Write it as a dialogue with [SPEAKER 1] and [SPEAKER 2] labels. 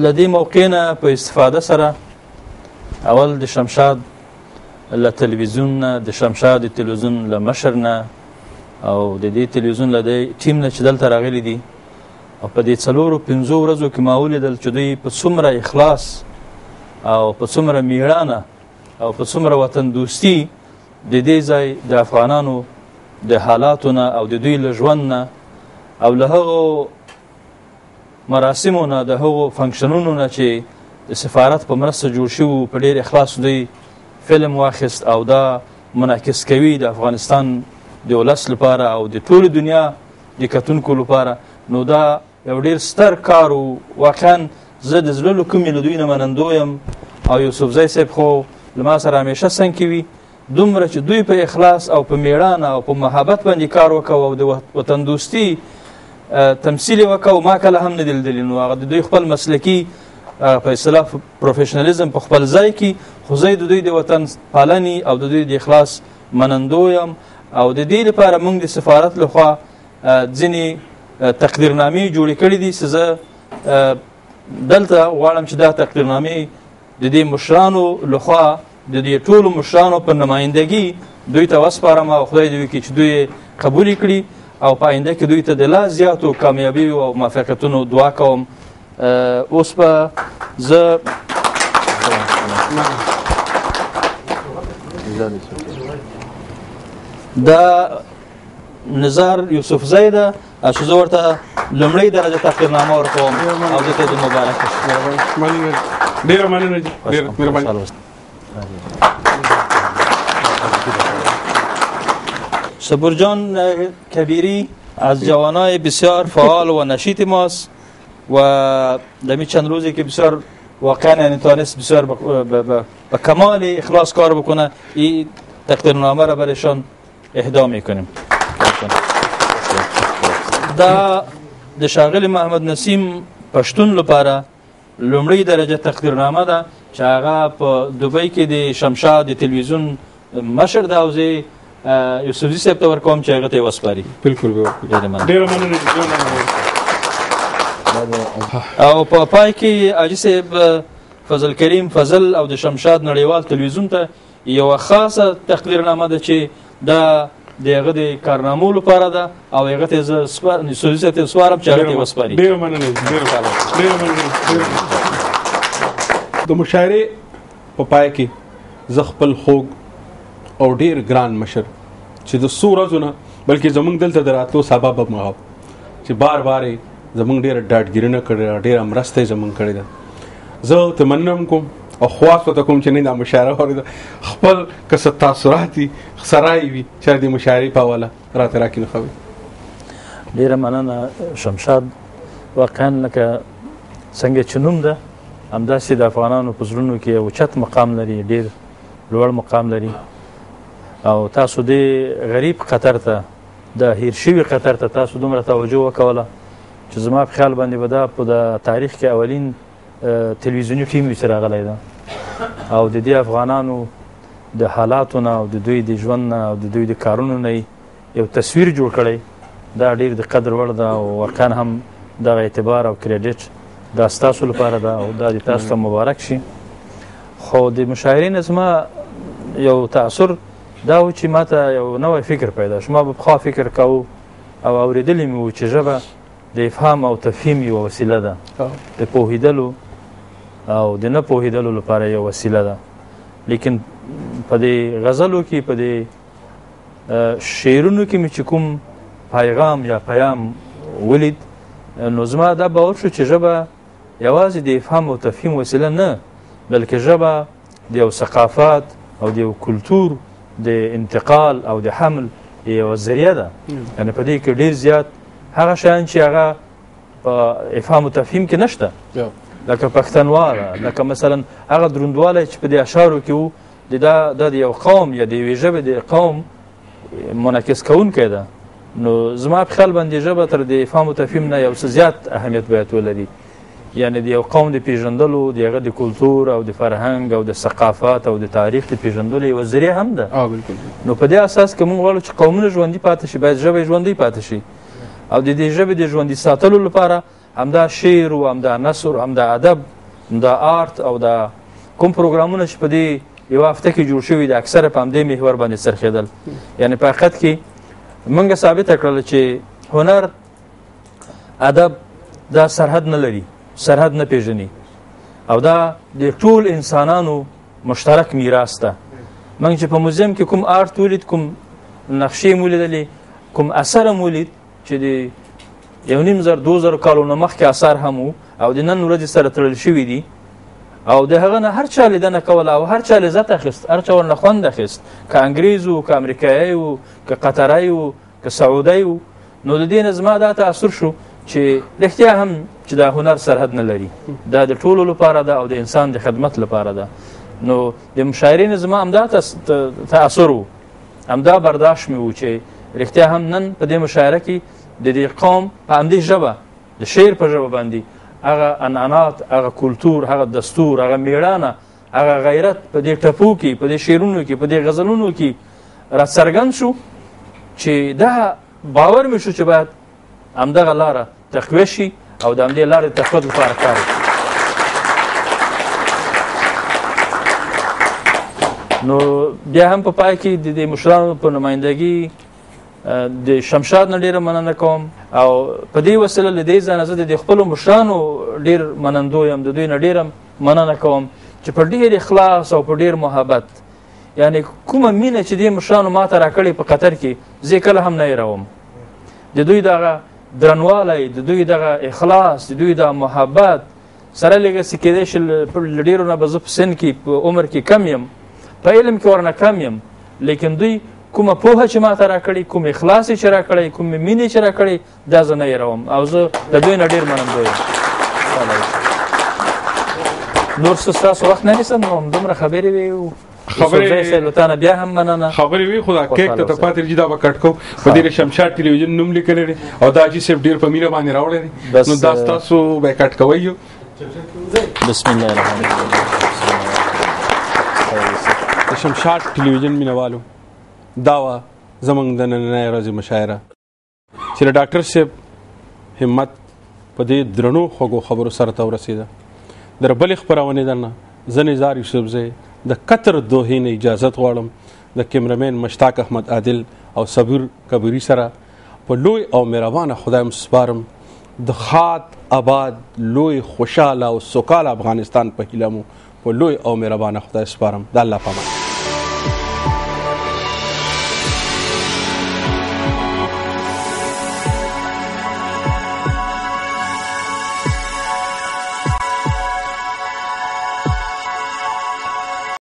[SPEAKER 1] له دې موقع نه په استفاده سره اول د شمشاد له تلویزیون نه، د شمشاد د تلویزیون له مشر نه او د دې تلویزیون له دې ټیم نه چې دلته راغلي دي او په دې 4-5 ورځو کې ما ولیدل چې دوی په څومره اخلاص او په څومره میړانه او په څومره وطن دوستي د دې ځای د افغانانو د حالاتو نه او د دوی له ژوند نه او له هغو مراسمو نه، د هغو فنکشنونو نه چې د سفارت په مرسته جوړ شوي په ډېر اخلاص دوی فلم واخیست او دا منعکس کوي د افغانستان د ولس لپاره او د ټولې دنیا د کتونکو لپاره. نو دا یو ډېر ستر کار و. واقعا زه د زړه له کومې له دوی نه منندو یم او یوسفزی صاحب خو له ما سره همیشه څنګ کې وي. دومره چې دوی په اخلاص او په میړانه او په محبت باندې کار وکړ او د وطن دوستي تمثیل یې وکړ، ما کله هم نه دي لیدلي. نو هغه د دوی خپل مسلکي په اصطلاح پروفیشنالیزم په خپل ځای کې، خو زه د دوی د وطن پالنې او د دوی د اخلاص منندو یم او د دې لپاره موږ د سفارت لخوا ځینې تقدیرنامې جوړې کړې دي چې زه دلته غواړم چې دا تقدیرنامې د دې مشرانو لخوا د دې ټولو مشرانو په نمایندګي دوی ته وسپارم او خدای دې وکړي چې دوی قبول کړي او په آینده کې دوی ته د لا زیاتو کامیابي او موفقیتونو دعا کوم. اوس به زه دا نزار یوسفزی ده چې زه ورته لومړۍ درجه تقدیرنامه ورکوم او دې ته د مبارک
[SPEAKER 2] ډېره مننه. ډېره مهرباني.
[SPEAKER 1] صبور جان کبیری از جوانای بسیار فعال و نشیط ماست و در چند روزی که بسیار واقعا یعنی تانست بسیار با کمال اخلاص کار بکنه. این تقدیرنامه را برایشان اهدا میکنیم. دا د شاغل محمد نسیم پښتون لپاره لومړی درجه تقدیرنامه ده چې هغه په دوبۍ کې د شمشاد د تلویزیون مشر ده او زه یوسفزي صاحب ته ورکوم چې هغه ته یې وسپاري.
[SPEAKER 2] بالکل ډېره مننه.
[SPEAKER 1] او په پای کې حاجي صاحب فضل کریم فضل او د شمشاد نړیوال تلویزیون ته یوه خاصه تقدیرنامه ده چې دا د هغه د کارنامو لپاره ده او هغه ته زه یوسفزي صاحب ته سپارم چې هغه ته یې وسپاري.
[SPEAKER 2] ډېره مننه. د مشاعرې په پای کې زه خپل خوږ او ډېر ګران مشر چې د څو ورځو نه بلکې زمونږ دلته د راتلو سبب هم هغه چې بار بار یې زمونږ ډېره ډاډګیرنه کړې، ډېره مرسته یې زمونږ کړې ده. زه ته مننه کوم او خواست ورته کوم چې نه دا مشاعره واورېده خپل که څه تاثرات یې سرای وي چې د مشاعرې په حواله راته راکښېنښوي.
[SPEAKER 1] ډېره مننه شمشاد. واقعا لکه څنګه چې نوم ده همداسې د افغانانو په زړونو کې یو اوچت مقام لري، ډېر لوړ مقام لري او تاسو دې غریب قطر ته د هیر شوي قطر ته تاسو دومره توجه وکوله چې زما په خیال باندې به دا په د تاریخ کې اولین تلویزیوني ټیم وي چې راغلی ده او د دې افغانانو د حالاتو نه او د دوی د ژوند نه او د دوی د کارونو نه یو تصویر جوړ کړی. دا ډېر د قدر وړ ده او واقعا هم دغه اعتبار او کریډیټ دا ستاسو لپاره ده او دا د تاسو ته مبارک شي. خو د مشاعرې نه زما یو تاثر دا و چې ما ته یو نوی فکر پیدا شو. ما به پخوا فکر کوو او اورېدلی مې و چې ژبه د افهام او تفهیم یوه وسیله ده، د پوهېدلو او د نه پوهېدلو لپاره یو وسیله ده. لیکن په دې غزلو کې په دې شعرونو کې مې چې کوم پیغام یا پیام ولید نو زما دا باور شو چې ژبه یوازې د افهام او تفهیم وسیله نه بلکې ژبه د یو ثقافت او د یو کلتور د انتقال او د حمل یوه ذریعه ده. یعنې په دې کې ډېر زیات هغه شیان چې هغه په افهام او تفهیم کې نشته لکه پښتنواله، لکه مثلا هغه دروندوالی چې په دې اشعارو کې و دا د یو قوم یا د یوې ژبې د قوم منعکس کوونکی ده. نو زما په خیال باندې ژبه تر د افهام او تفهیم نه یو څه زیات اهمیت باید ولري. یعنې د یو قوم د پیژندلو، د هغه د کلتور او د فرهنګ او د ثقافت او د تاریخ د پیژندلو یوه ذریعه هم ده. نو په دې اساس که موږ غواړو چې قومونه ژوندي پاتې شي باید ژبه یې ژوندۍ پاتې شي او د دې ژبې د ژوندي ساتلو لپاره همدا شعر او همدا نثر همدا ادب همدا آرت او دا کوم پروګرامونه چې په دې یوه هفته کې جوړ شوي دي اکثره په همدې محور باندې څرخېدل. یعنې په حقیقت کې موږ ثابته کړله چې هنر ادب دا سرحد نه لري، سرحد نه پیژني او دا د ټول انسانانو مشترک میراث ده. موږ چې په موزیم کې کوم آرت ولید، کوم نقشې مو لیدلې، کوم اثر مو لید چې د 1500-2000 کالونو مخکې اثار هم وو او د نن ورځې سره تړل شوي دي او د هغه نه هر چا لیدنه کوله او هر چا لذت اخیست، هر چا ورنه خوند اخیست، که انګریز و که امریکایي و که قطری و که سعودی و. نو د دې نه زما دا تاثر شو چې رښتیا هم چې دا هنر سرحد نه لري، دا د ټولو لپاره ده او د انسان د خدمت لپاره ده. نو د مشاعرې نه زما همدا تاثر و، همدا برداشت مې و چې رښتیا هم نن په دې مشاعره کې د دې قوم په همدې ژبه د شعر په ژبه باندې هغه عنعنات، هغه کلتور، هغه دستور، هغه میړانه، هغه غیرت په دې ټپو کې، په دې شعرونو کې، په دې غزلونو کې راڅرګند شو چې دا باور مې شو چې باید همدغه لاره تقویه شي او د همدې لارې د تقویت لپاره کار وکړو. نو بیا هم په پای کې د دې مشرانو په نمایندګي د شمشاد نه ډیره مننه کوم او په دې وسیله له دې ځایه زه د خپلو مشرانو ډیر منندوی یم، د دوی نه ډیره مننه کوم چې په ډیر اخلاص او په ډیر محبت، یعنی کومه مینه چې دې مشرانو ماته راکړې په قطر کې زه کله هم نه هېروم. د دوی دغه درنوالی، د دوی دغه اخلاص، د دوی دغه محبت سره لږه څه کېدای شي له ډیرو نه به زه په سن کې په عمر کې کم یم، په علم کې ورنه کم یم، لیکن دوی کومه پوهه چې ماته راکړې، کوم اخلاص چې راکړی، کوم مینې چې راکړی، دا زه نه هېروم او زه د دوی نه ډېر منندوی یم. نور څه ستاسو وخت نه نیسم، نو همدومره خبرې وې. خبرې بیا هم مننه. خبرې
[SPEAKER 2] وي خو دا کیک ته پاتې رجی دا به کټ کوو. په دې شمشاد ټلویزیون نوم لیکلی دی او دا حاجي صاحب ډېر په مینه باندې راوړی دی، نو دا ستاسو به یې کټ کوئ.
[SPEAKER 1] بسم الله الرحمن الرحیم.
[SPEAKER 2] د شمشاد ټلویزیون مینوالو دا وه زموږ د نننۍ ورځې مشاعره چې د ډاکټر صاحب همت په دې درنو خوږو خبرو سره ته ورسېده. د بلې خپرونې درنه زه نزار یوسفزی د قطر دوحې نه اجازت غواړم د کیمرمین مشتاق احمد عادل او صبور کبیري سره په لوی او مهربانه خدای سپارم. د ښاد آباد لوی خوشحاله او سوکاله افغانستان په هیله مو په لوی او مهربانه خدای سپارم. د الله په امان.